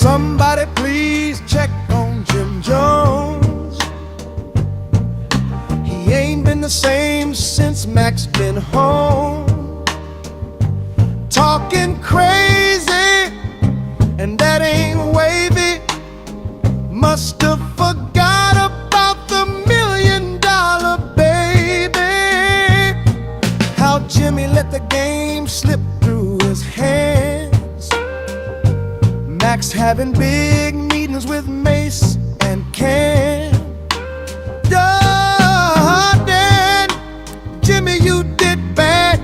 Somebody please check on Jim Jones. He ain't been the same since Mac's been home. Talking crazy, and that ain't wavy. Must have forgot about the $1 million baby. How Jimmy let the game slip through his hands. Mac's having big meetings with Mace and Cam. Darn, Jimmy, you did bad.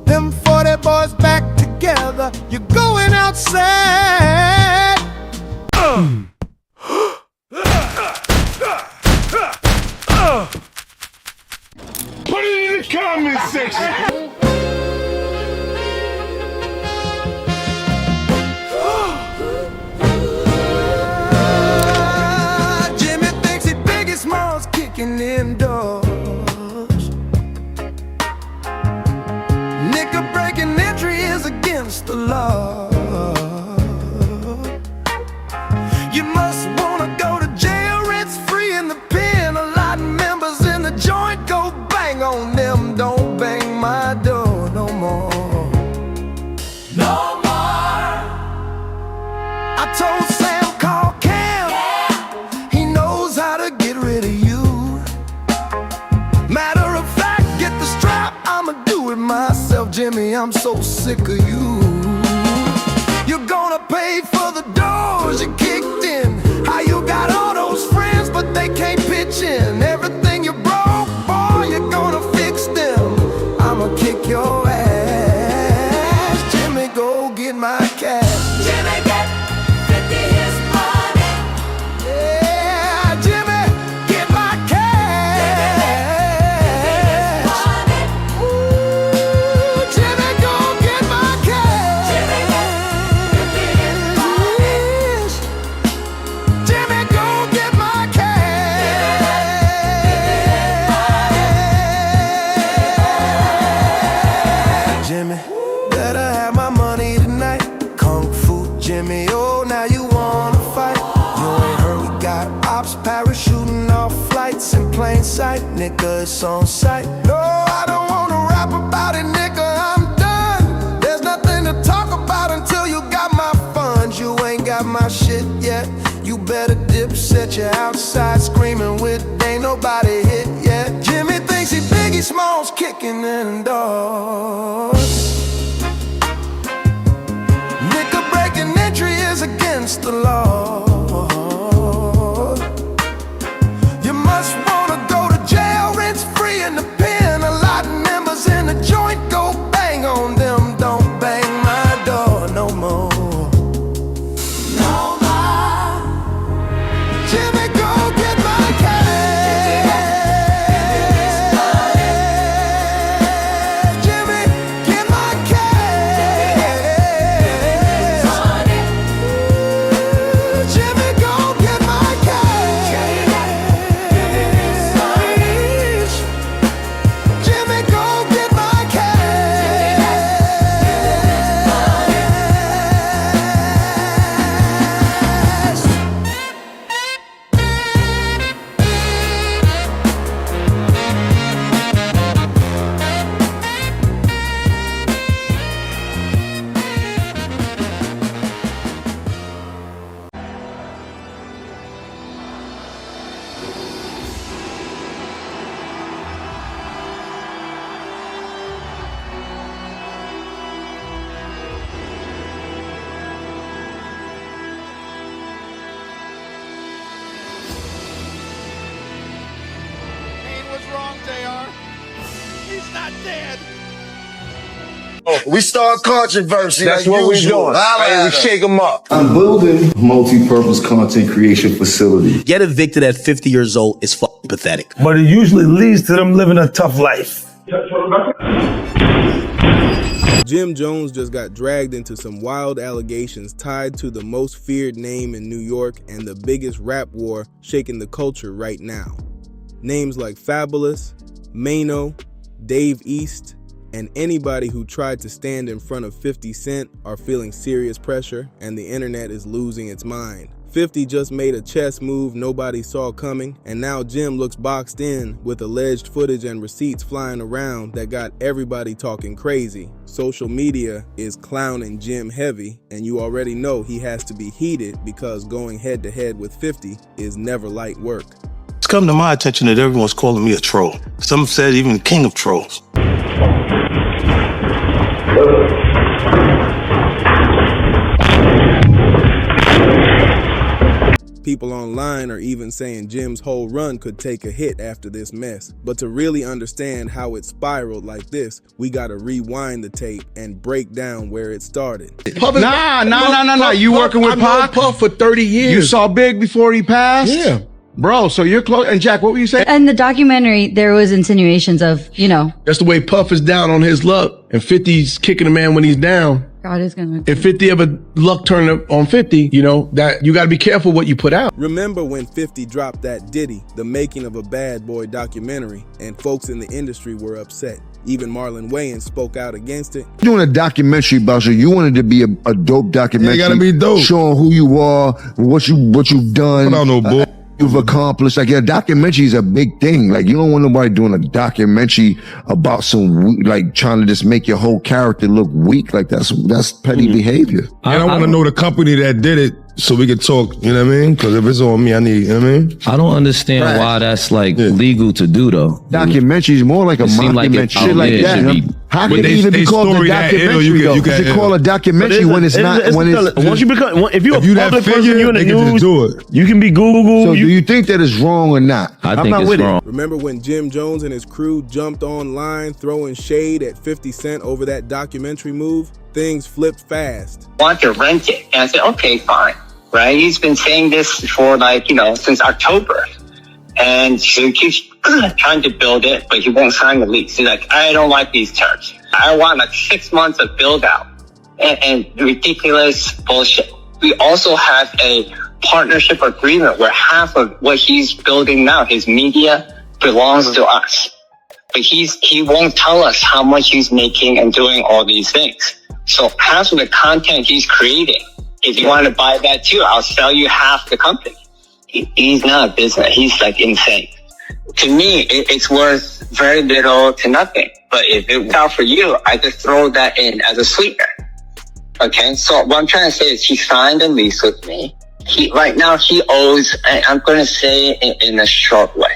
Them 40 boys back together, you're going outside. Put it in the comment section. Jimmy thinks he big and small's kicking indoors. Nigga breaking entry is against the law. You must wanna go to jail, rent's free in the pen. A lot of members in the joint go bang on them. Don't bang my door no more. No more. I told Sam, call Cam. He knows how to get rid of you. Matter of fact, get the strap, I'ma do it myself. Jimmy, I'm so sick of you. You're gonna pay for the doors you kicked in. How you got all those friends but they can't pitch in. Everything you broke, boy, you're gonna fix them. I'ma kick your ass. Jimmy, go get my cash. Jimmy, get 50 his money. Yeah, Jimmy, get my cash. Ooh, Jimmy, go get my cash. Jimmy, get 50 his money. Jimmy, go get my cash. Jimmy, better have my money tonight. Kung Fu Jimmy, oh, now you wanna fight. You ain't heard we got ops parachuting off flights in plain sight. Nigga, it's on sight. No, I don't wanna rap about it, nigga, I'm done. There's nothing to talk about until you got my funds. You ain't got my shit yet. You better dip, set you outside screaming with ain't nobody hit yet. Jimmy thinks he Biggie Smalls kicking indoors. Nigga breaking entry is against the law. You must wanna go to jail, rent's free in the pen. A lot of members in the joint go bang on them. Don't bang my door no more. No more. Jimmy, go get my cash. Jimmy, get my cash. Jimmy, go get my cash. Jimmy, go get my cash. What's wrong, JR? He's not dead. We start controversy. That's like what we're usual. doing. Holla Hey, at we us. shake them up. I'm building a multi-purpose content creation facility. Get evicted at 50 years old is fucking pathetic. But it usually leads to them living a tough life. Jim Jones just got dragged into some wild allegations tied to the most feared name in New York and the biggest rap war shaking the culture right now. Names like Fabulous, Mano, Dave East, And anybody who tried to stand in front of 50 Cent are feeling serious pressure, and the internet is losing its mind. 50 just made a chess move nobody saw coming, and now Jim looks boxed in with alleged footage and receipts flying around that got everybody talking crazy. Social media is clowning Jim heavy, and you already know he has to be heated because going head to head with 50 is never light work. It's come to my attention that everyone's calling me a troll. Some said even king of trolls. People online are even saying Jim's whole run could take a hit after this mess. But to really understand how it spiraled like this, we gotta rewind the tape and break down where it started. Nah. You working with Puff? Puff for 30 years. You saw Big before he passed? Yeah. Bro, so you're close. And Jack, what were you saying? In the documentary, there was insinuations of, That's the way Puff is down on his luck. And 50's kicking a man when he's down. God is gonna. If 50 ever luck turn up on 50, that you got to be careful what you put out. Remember when 50 dropped that Diddy, the making of a bad boy documentary, and folks in the industry were upset. Even Marlon Wayans spoke out against it. Doing a documentary about you, you wanted to be a dope documentary. Yeah, you gotta be dope. Showing who you are, what you've done. Put out no bull. You've accomplished. Like, a documentary is a big thing. Like, you don't want nobody doing a documentary about trying to just make your whole character look weak. Like, that's petty behavior. And I want to know the company that did it so we could talk, you know what I mean? Because if it's on me, I need, you know what I mean? I don't understand why that's legal to do though. Documentary is more like a mockumentary, shit like that. How can it even be called a documentary though? Because it's called a documentary when it's not. Once you become, if you're a public person, you're in the news, you can be Google. So do you think that it's wrong or not? I think it's wrong. Remember when Jim Jones and his crew jumped online throwing shade at 50 Cent over that documentary move? Things flipped fast. Want to rent it. And I said, okay, fine. Right? He's been saying this for since October. And so he keeps trying to build it, but he won't sign the lease. He's like, I don't like these terms. I want 6 months of build out and ridiculous bullshit. We also have a partnership agreement where half of what he's building now, his media, belongs to us. But he won't tell us how much he's making and doing all these things. So half of the content he's creating, if you want to buy that too, I'll sell you half the company. He's not a business. He's insane. To me, it's worth very little to nothing. But if it works out for you, I just throw that in as a sweetener. Okay, so what I'm trying to say is he signed a lease with me. Right now he owes, I'm going to say in a short way,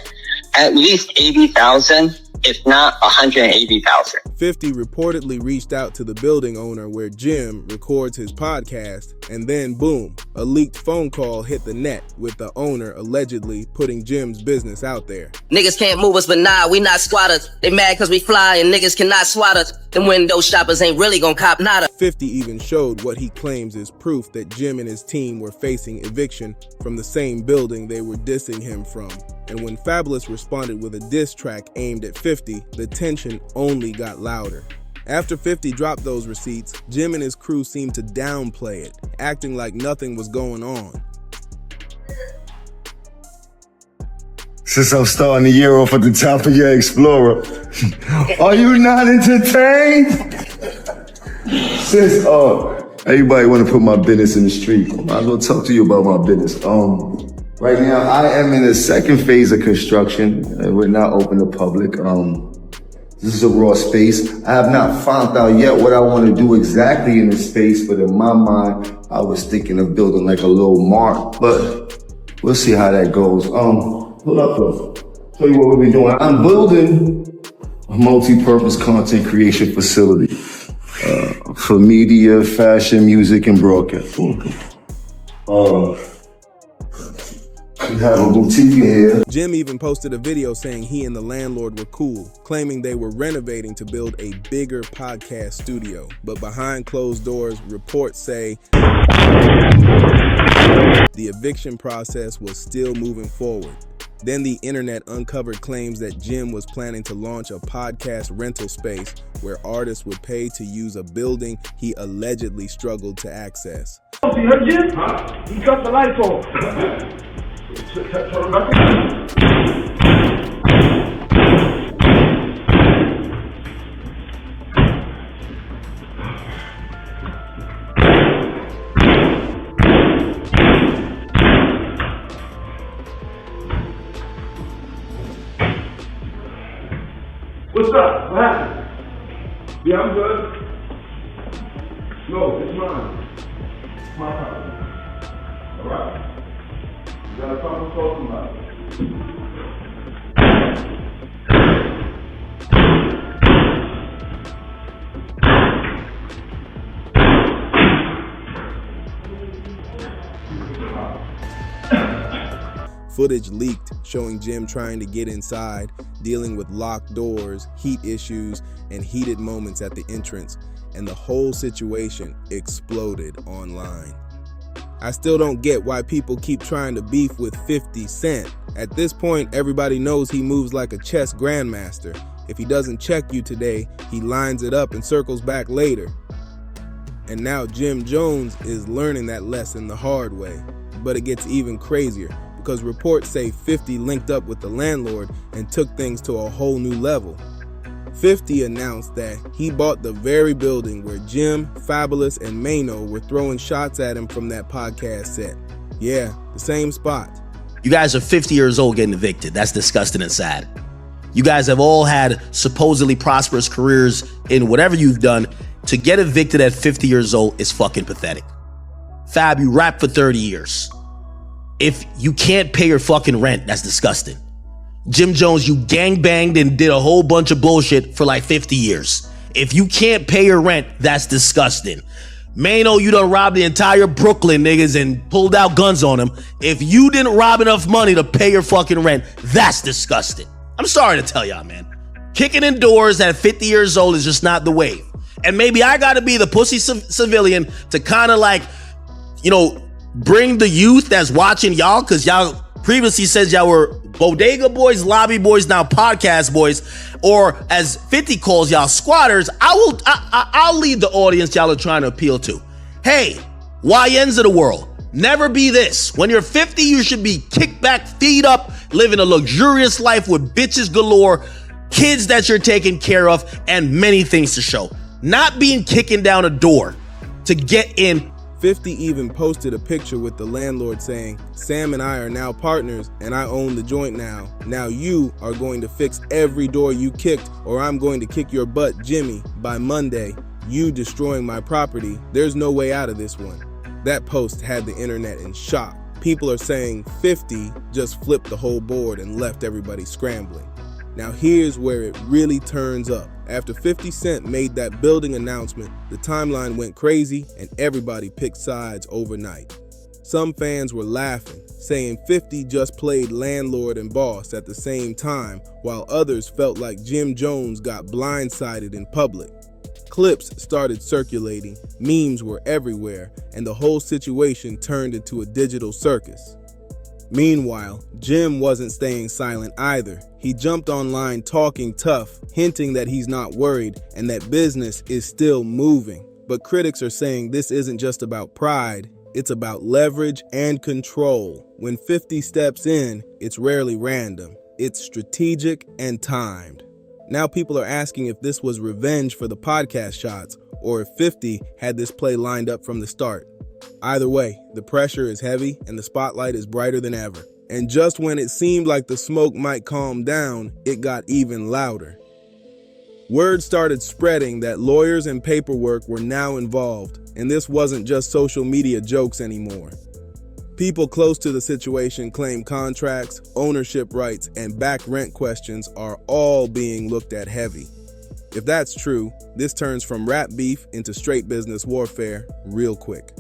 at least 80,000. If not 180,000. 50 reportedly reached out to the building owner where Jim records his podcast, and then boom, a leaked phone call hit the net with the owner allegedly putting Jim's business out there. Niggas can't move us, but nah, we not squatters. They mad cause we fly and niggas cannot swat us. Them window shoppers ain't really gon' cop nada. 50 even showed what he claims is proof that Jim and his team were facing eviction from the same building they were dissing him from. And when Fabulous responded with a diss track aimed at 50, the tension only got louder. After 50 dropped those receipts, Jim and his crew seemed to downplay it, acting like nothing was going on. Since I'm starting the year off at the top of your Explorer, are you not entertained? Since everybody want to put my business in the street, I might as well talk to you about my business. Right now, I am in the second phase of construction. We're not open to public. This is a raw space. I have not found out yet what I want to do exactly in this space, but in my mind, I was thinking of building like a little mart, but we'll see how that goes. Hold up, though. Tell you what we'll be doing. I'm building a multi-purpose content creation facility for media, fashion, music, and broadcasting. We have a boutique here. Jim even posted a video saying he and the landlord were cool, claiming they were renovating to build a bigger podcast studio. But behind closed doors, reports say the eviction process was still moving forward. Then the internet uncovered claims that Jim was planning to launch a podcast rental space where artists would pay to use a building he allegedly struggled to access. You heard Jim? Huh? He cut the lights off. Yeah, I'm good. No, it's mine. It's my property. All right. You got a problem talking about it. Footage leaked showing Jim trying to get inside, dealing with locked doors, heat issues, and heated moments at the entrance, and the whole situation exploded online. I still don't get why people keep trying to beef with 50 Cent. At this point, everybody knows he moves like a chess grandmaster. If he doesn't check you today, he lines it up and circles back later. And now Jim Jones is learning that lesson the hard way. But it gets even crazier, because reports say 50 linked up with the landlord and took things to a whole new level. 50 announced that he bought the very building where Jim, Fabulous, and Mano were throwing shots at him from that podcast set. Yeah, the same spot. You guys are 50 years old getting evicted. That's disgusting and sad. You guys have all had supposedly prosperous careers in whatever you've done. To get evicted at 50 years old is fucking pathetic. Fab, you rapped for 30 years. If you can't pay your fucking rent, that's disgusting. Jim Jones, you gangbanged and did a whole bunch of bullshit for like 50 years. If you can't pay your rent, that's disgusting. Mano, you done robbed the entire Brooklyn niggas and pulled out guns on them. If you didn't rob enough money to pay your fucking rent, that's disgusting. I'm sorry to tell y'all, man. Kicking in doors at 50 years old is just not the wave. And maybe I gotta be the pussy civilian to kind of like, bring the youth that's watching y'all, because y'all previously said y'all were bodega boys, lobby boys, now podcast boys, or as 50 calls y'all, squatters. I'll lead the audience y'all are trying to appeal to. Hey, YNs of the world, never be this. When you're 50, you should be kicked back, feet up, living a luxurious life with bitches galore, kids that you're taking care of, and many things to show. Not being kicking down a door to get in. 50 even posted a picture with the landlord saying, "Sam and I are now partners and I own the joint now. Now you are going to fix every door you kicked, or I'm going to kick your butt, Jimmy, by Monday. You destroying my property. There's no way out of this one." That post had the internet in shock. People are saying 50 just flipped the whole board and left everybody scrambling. Now here's where it really turns up. After 50 Cent made that building announcement, the timeline went crazy and everybody picked sides overnight. Some fans were laughing, saying 50 just played landlord and boss at the same time, while others felt like Jim Jones got blindsided in public. Clips started circulating, memes were everywhere, and the whole situation turned into a digital circus. Meanwhile, Jim wasn't staying silent either. He jumped online talking tough, hinting that he's not worried and that business is still moving. But critics are saying this isn't just about pride, it's about leverage and control. When 50 steps in, it's rarely random. It's strategic and timed. Now people are asking if this was revenge for the podcast shots or if 50 had this play lined up from the start. Either way, the pressure is heavy and the spotlight is brighter than ever. And just when it seemed like the smoke might calm down, it got even louder. Word started spreading that lawyers and paperwork were now involved, and this wasn't just social media jokes anymore. People close to the situation claim contracts, ownership rights, and back rent questions are all being looked at heavy. If that's true, this turns from rap beef into straight business warfare real quick.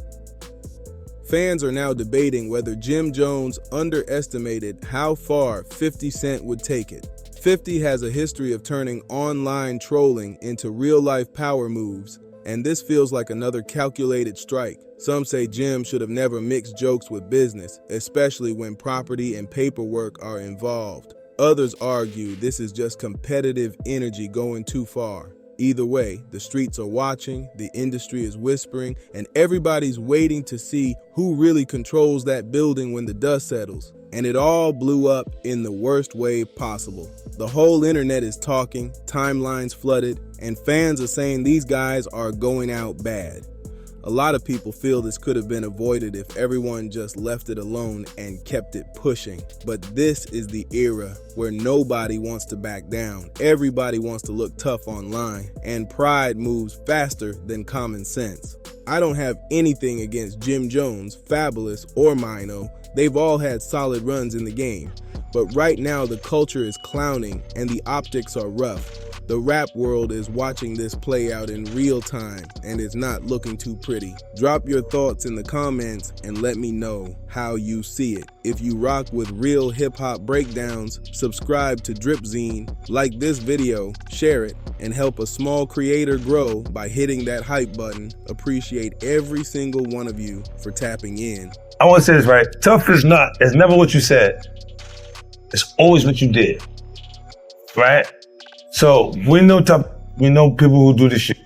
Fans are now debating whether Jim Jones underestimated how far 50 Cent would take it. 50 has a history of turning online trolling into real-life power moves, and this feels like another calculated strike. Some say Jim should have never mixed jokes with business, especially when property and paperwork are involved. Others argue this is just competitive energy going too far. Either way, the streets are watching, the industry is whispering, and everybody's waiting to see who really controls that building when the dust settles. And it all blew up in the worst way possible. The whole internet is talking, timelines flooded, and fans are saying these guys are going out bad. A lot of people feel this could have been avoided if everyone just left it alone and kept it pushing. But this is the era where nobody wants to back down. Everybody wants to look tough online, and pride moves faster than common sense. I don't have anything against Jim Jones, Fabulous, or Mino. They've all had solid runs in the game. But right now the culture is clowning and the optics are rough. The rap world is watching this play out in real time and it's not looking too pretty. Drop your thoughts in the comments and let me know how you see it. If you rock with real hip-hop breakdowns, subscribe to Dripzine, like this video, share it, and help a small creator grow by hitting that hype button. Appreciate every single one of you for tapping in. I want to say this right. Tough is it's never what you said. It's always what you did, right? So we know tough, we know people who do this shit.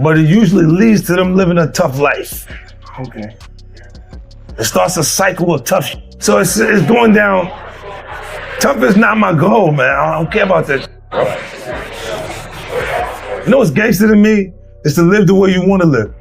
But it usually leads to them living a tough life. Okay. It starts a cycle of tough shit. So it's going down. Tough is not my goal, man. I don't care about that. You know what's gangster to me? Is to live the way you want to live.